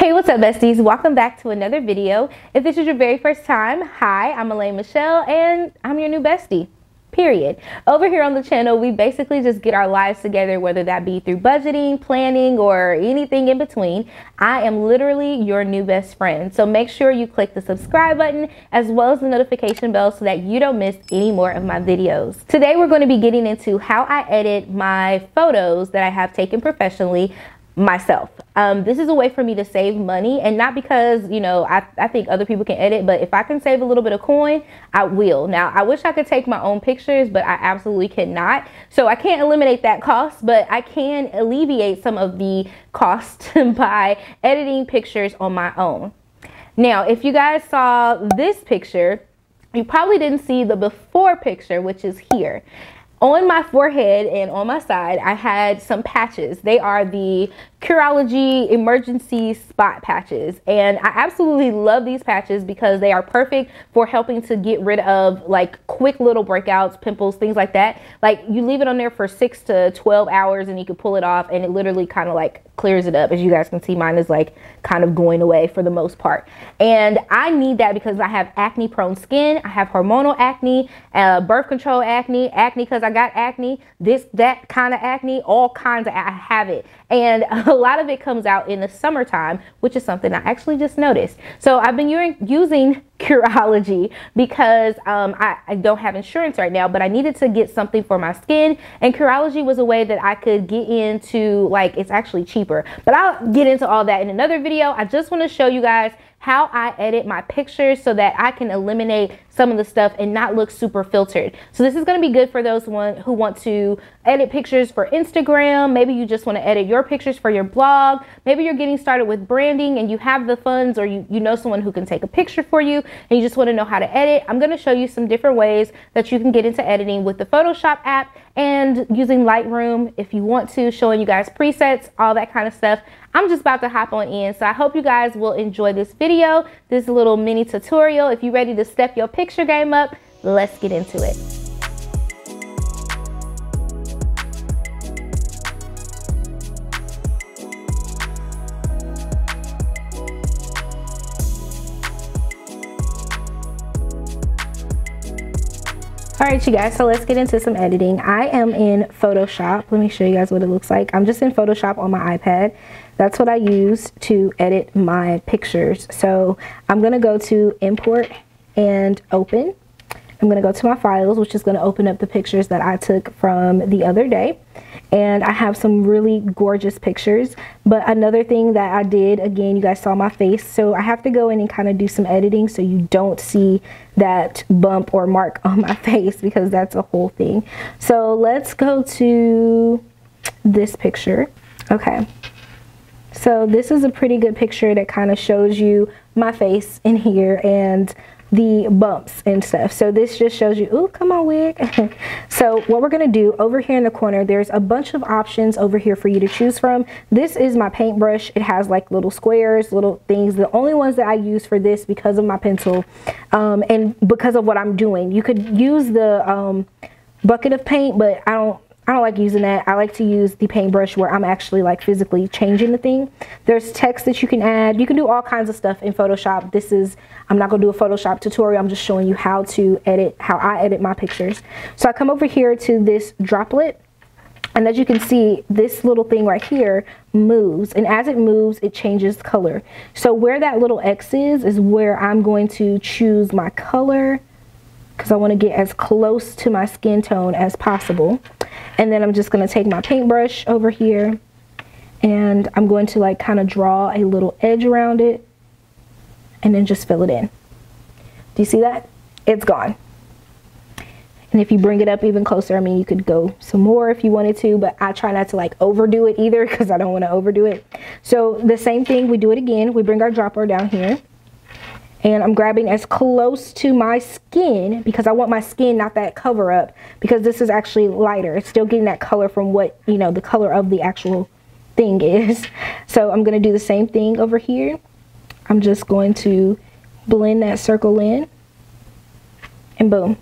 Hey, what's up, besties? Welcome back to another video. If this is your very first time, hi, I'm Elaine Michelle and I'm your new bestie, period. Over here on the channel, we basically just get our lives together, whether that be through budgeting, planning, or anything in between. I am literally your new best friend. So make sure you click the subscribe button as well as the notification bell so that you don't miss any more of my videos. Today, we're going to be getting into how I edit my photos that I have taken professionally myself. This is a way for me to save money, and not because, you know, I think other people can edit, but if I can save a little bit of coin, I will. Now, I wish I could take my own pictures, but I absolutely cannot. So I can't eliminate that cost, but I can alleviate some of the cost by editing pictures on my own. Now, if you guys saw this picture, you probably didn't see the before picture, which is here. On my forehead and on my side, I had some patches. They are the Curology emergency spot patches, and I absolutely love these patches because they are perfect for helping to get rid of like quick little breakouts, pimples, things like that. Like, you leave it on there for 6 to 12 hours and you can pull it off and it literally kind of like clears it up. As you guys can see, mine is like kind of going away for the most part, and I need that because I have acne prone skin. I have hormonal acne, birth control acne because I got acne, that kind of acne, all kinds of, I have it, and a lot of it comes out in the summertime, which is something I actually just noticed. So I've been using Curology because I don't have insurance right now, but I needed to get something for my skin, and Curology was a way that I could get into, like, it's actually cheaper, but I'll get into all that in another video. I just want to show you guys how I edit my pictures so that I can eliminate some of the stuff and not look super filtered. So this is going to be good for those who want to edit pictures for Instagram. Maybe you just want to edit your pictures for your blog. Maybe you're getting started with branding and you have the funds, or you know someone who can take a picture for you and you just want to know how to edit. I'm going to show you some different ways that you can get into editing with the Photoshop app and using Lightroom if you want to, showing you guys presets, all that kind of stuff. I'm just about to hop on in, so I hope you guys will enjoy this video, this little mini tutorial. If you're ready to step your picture game up, let's get into it. All right, you guys, so let's get into some editing. I am in Photoshop. Let me show you guys what it looks like. I'm just in Photoshop on my iPad. That's what I use to edit my pictures. So I'm gonna go to import and open. I'm gonna go to my files, which is gonna open up the pictures that I took from the other day. And I have some really gorgeous pictures. But another thing that I did, again, you guys saw my face, so I have to go in and kind of do some editing so you don't see that bump or mark on my face, because that's a whole thing. So let's go to this picture. Okay, so this is a pretty good picture that kind of shows you my face in here and the bumps and stuff. So this just shows you, ooh, come on, wig. So what we're gonna do over here in the corner, there's a bunch of options over here for you to choose from. This is my paintbrush. It has like little squares, little things. The only ones that I use for this because of my pencil and because of what I'm doing. You could use the bucket of paint, but I don't like using that. I like to use the paintbrush where I'm actually like physically changing the thing. There's text that you can add. You can do all kinds of stuff in Photoshop. I'm not gonna do a Photoshop tutorial. I'm just showing you how to edit, how I edit my pictures. So I come over here to this droplet, and as you can see, this little thing right here moves, and as it moves, it changes color. So where that little X is where I'm going to choose my color, because I want to get as close to my skin tone as possible. And then I'm just going to take my paintbrush over here and I'm going to like kind of draw a little edge around it and then just fill it in. Do you see that? It's gone. And if you bring it up even closer, I mean, you could go some more if you wanted to, but I try not to like overdo it either because I don't want to overdo it. So the same thing, we do it again. We bring our dropper down here. And I'm grabbing as close to my skin because I want my skin, not that cover up, because this is actually lighter. It's still getting that color from what, you know, the color of the actual thing is. So I'm going to do the same thing over here. I'm just going to blend that circle in and boom.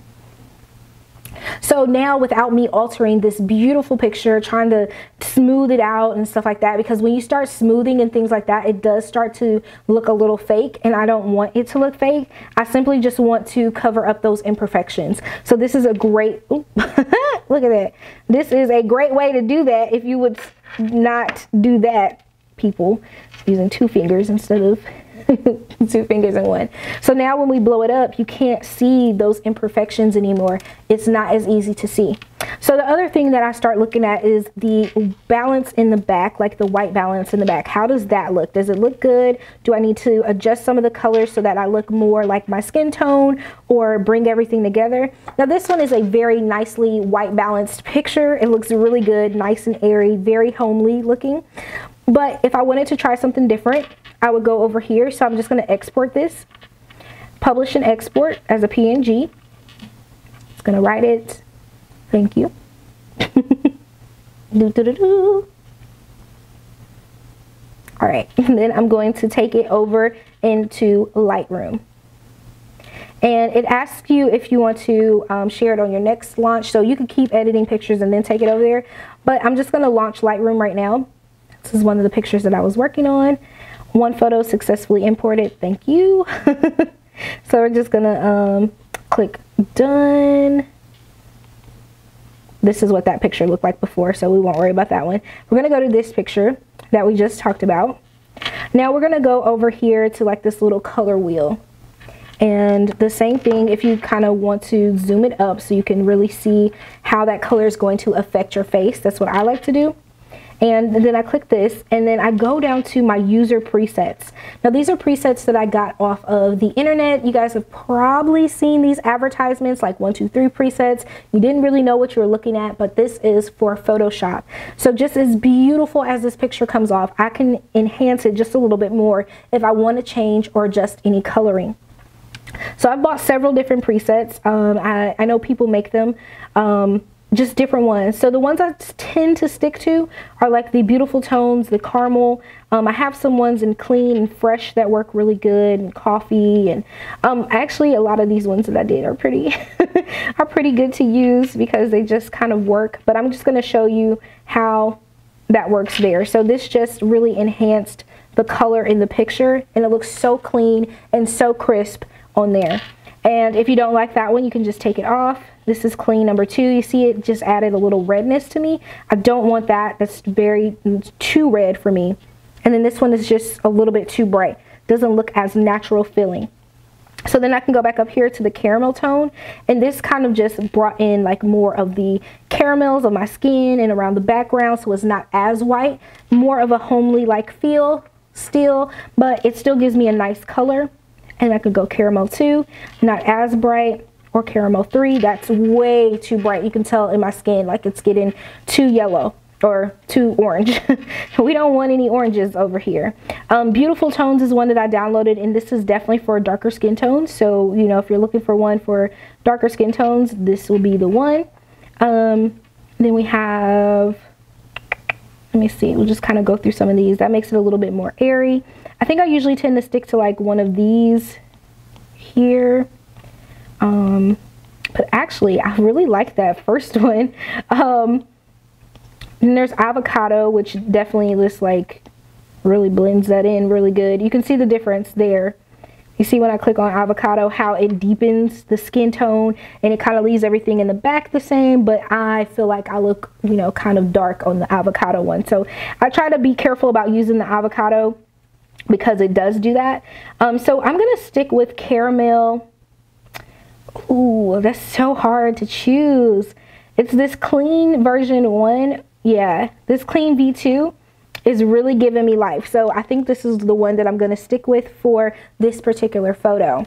So now, without me altering this beautiful picture, trying to smooth it out and stuff like that, because when you start smoothing and things like that, it does start to look a little fake, and I don't want it to look fake. I simply just want to cover up those imperfections. So this is a great, look at that. This is a great way to do that if you would not do that, people, using 2 fingers instead of 2 fingers in one. So now when we blow it up, you can't see those imperfections anymore. It's not as easy to see. So the other thing that I start looking at is the balance in the back, like the white balance in the back. How does that look? Does it look good? Do I need to adjust some of the colors so that I look more like my skin tone, or bring everything together? Now this one is a very nicely white balanced picture. It looks really good, nice and airy, very homely looking. But if I wanted to try something different, I would go over here. So I'm just going to export this, publish and export as a PNG. It's going to write it. Thank you. All right, and then I'm going to take it over into Lightroom. And it asks you if you want to share it on your next launch. So you can keep editing pictures and then take it over there. But I'm just going to launch Lightroom right now. This is one of the pictures that I was working on. One photo successfully imported. Thank you. So we're just gonna click done. This is what that picture looked like before, so we won't worry about that one. We're gonna go to this picture that we just talked about. Now we're gonna go over here to like this little color wheel. And the same thing, if you kind of want to zoom it up so you can really see how that color is going to affect your face. That's what I like to do. And then I click this, and then I go down to my user presets. Now these are presets that I got off of the internet. You guys have probably seen these advertisements like 1, 2, 3 presets. You didn't really know what you were looking at, but this is for Photoshop. So just as beautiful as this picture comes off, I can enhance it just a little bit more if I want to change or adjust any coloring. So I've bought several different presets. I know people make them. Just different ones. So the ones I tend to stick to are like the beautiful tones, the caramel. I have some ones in clean and fresh that work really good, and coffee, and actually a lot of these ones that I did are pretty are pretty good to use because they just kind of work. But I'm just going to show you how that works there. So this just really enhanced the color in the picture, and it looks so clean and so crisp on there. And if you don't like that one, you can just take it off. This is clean number 2. You see it just added a little redness to me. I don't want that. That's too red for me. And then this one is just a little bit too bright. Doesn't look as natural feeling. So then I can go back up here to the caramel tone, and this kind of just brought in like more of the caramels of my skin and around the background, so it's not as white. More of a homely like feel still, but it still gives me a nice color. And I could go caramel 2, not as bright, or caramel 3, that's way too bright. You can tell in my skin like it's getting too yellow or too orange. We don't want any oranges over here. Beautiful Tones is one that I downloaded, and this is definitely for darker skin tones. So, you know, if you're looking for one for darker skin tones, this will be the one. Then we have, let me see, we'll just kind of go through some of these. That makes it a little bit more airy. I think I usually tend to stick to like one of these here. But actually, I really like that first one. And there's Avocado, which definitely just like really blends that in really good. You can see the difference there. You see when I click on Avocado how it deepens the skin tone, and it kind of leaves everything in the back the same, but I feel like I look, you know, kind of dark on the Avocado one. So I try to be careful about using the Avocado because it does do that. So I'm gonna stick with Caramel. Ooh, that's so hard to choose. It's this clean version 1. Yeah, this clean V2 is really giving me life. So I think this is the one that I'm going to stick with for this particular photo.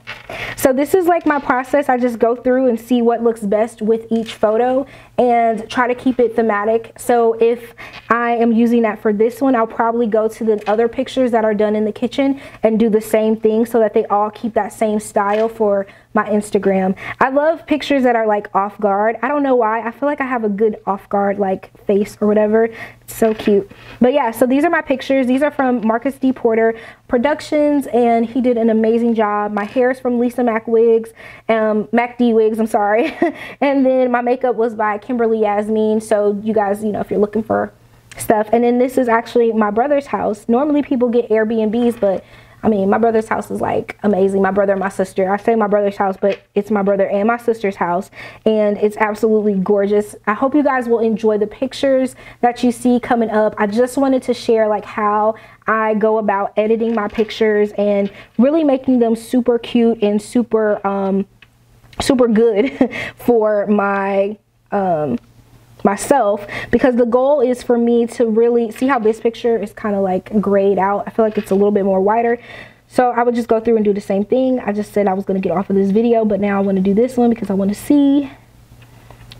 So this is like my process. I just go through and see what looks best with each photo and try to keep it thematic. So if I am using that for this one, I'll probably go to the other pictures that are done in the kitchen and do the same thing so that they all keep that same style for my Instagram. I love pictures that are like off guard. I don't know why. I feel like I have a good off guard like face or whatever. It's so cute. But yeah, so these are my pictures. These are from Marcus D. Porter Productions, and he did an amazing job. My hair is from Lisa Mac Wigs, Mac D Wigs, I'm sorry. And then my makeup was by Kimberly Yasmin. So you guys, you know, if you're looking for stuff. And then this is actually my brother's house. Normally people get Airbnbs, but I mean, my brother's house is like amazing. My brother and my sister. I say my brother's house, but it's my brother and my sister's house, and it's absolutely gorgeous. I hope you guys will enjoy the pictures that you see coming up. I just wanted to share like how I go about editing my pictures and really making them super cute and super super good for my myself, because the goal is for me to really see how this picture is kind of like grayed out. I feel like it's a little bit more whiter, so I would just go through and do the same thing. I just said I was going to get off of this video, but now I want to do this one because I want to see.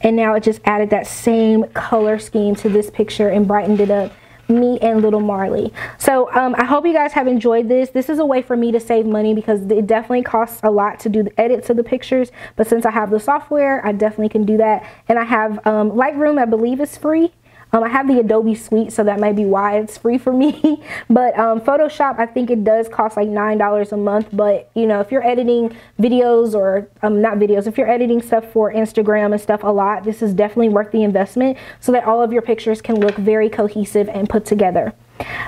And now it just added that same color scheme to this picture and brightened it up, me and little Marley. So I hope you guys have enjoyed this. This is a way for me to save money because it definitely costs a lot to do the edits of the pictures, but since I have the software, I definitely can do that. And I have Lightroom, I believe, is free. I have the Adobe suite, so that might be why it's free for me. But Photoshop, I think it does cost like $9 a month. But you know, if you're editing videos or not videos, if you're editing stuff for Instagram and stuff a lot, this is definitely worth the investment so that all of your pictures can look very cohesive and put together.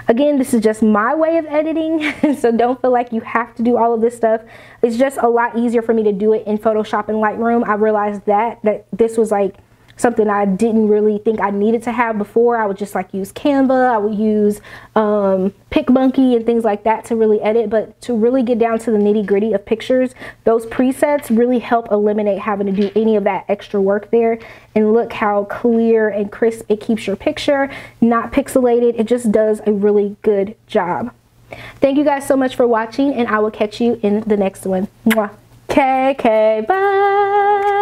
Again, this is just my way of editing, so don't feel like you have to do all of this stuff. It's just a lot easier for me to do it in Photoshop and Lightroom. I realized that this was like something I didn't really think I needed to have before. I would just like use Canva, I would use PicMonkey and things like that to really edit, but to really get down to the nitty-gritty of pictures, those presets really help eliminate having to do any of that extra work there. And look how clear and crisp it keeps your picture, not pixelated. It just does a really good job. Thank you guys so much for watching, and I will catch you in the next one. Mwah. Okay, bye.